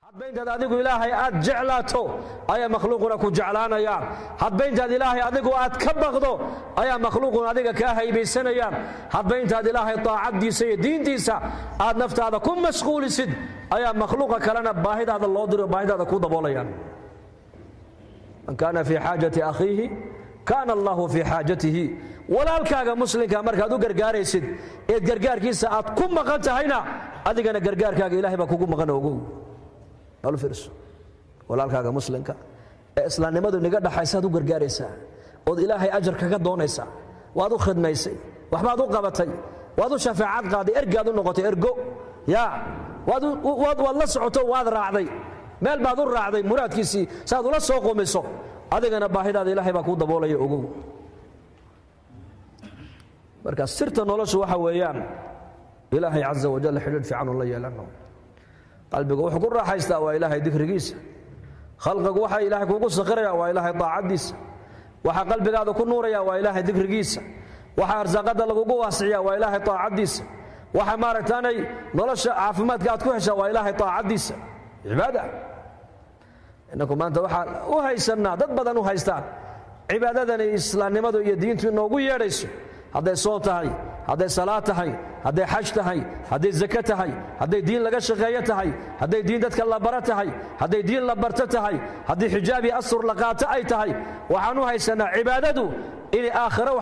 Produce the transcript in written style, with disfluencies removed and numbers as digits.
hadbayntaad adigu ilaahay aad jeclaato ayaa makhluuquna ku jeclaanayaan hadbayntaad ilaahay adigu aad ka baqdo ayaa makhluuquna adiga ka haybaysanayaan hadbayntaad ilaahay taacadiisa iyo diintiisa aad naftaada ku mashquulisid ayaa makhluuqa kalena baahidaada loo diro baahidaada ku daboolayaan man kaana fi haajati akhihi kaana Allahu fi haajatihi walaalkaaga muslimka markaad u gargaaraysid ee gargaarkiisa aad ku maqan tahayna adigana gargaarkaaga ilaahay baa kugu maqan ogow alfirs walaalkaaga muslimka ee islaamnimadu niga dhaxaysaad u gargaaraysaa oo ilaahay ajar kaga doonaysaa waad u khidmaysay waxbaad u qabatay waad u shafaacad qaaday ergaad u noqotay ergo ya waad la socoto waad raacday meel baad u raacday muraadkiisii saad ula soo qomiso adigana baahidaada ilaahay baa ku daboolaya ogow marka sirta noloshu waxa weeyaan ilaahay azza wa jalla xidhiidh fiican la yeelano qalbigu wuxuu ku raaxaystaa waa ilaahay dhikrigiisa khalqigu waxa ilaahay kugu saqiraya waa ilaahay taacadiisa waxa qalbigaada ku nuuraya waa ilaahay dhikrigiisa waxa arsaaqada lagu waasiyaa waa ilaahay taacadiisa waxa maaragtaanay nolosha caafimaadka aad ku heshaa waa ilaahay taacadiisa cibaada inaku maanta waxa u haysanaa dad badan u haystaan cibaadadan islaamnimadu iyo diintu inoogu yeedhayso hadday soo tahay hadday salaad tahay hadday xaj tahay hadday zaka tahay hadday diin laga shaqeeyo tahay hadday diin dadka la baro tahay hadday diin la barto tahay haddii xijaabi asur la qaato ay tahay waxaan u haysanaa cibaadadu in aakhiro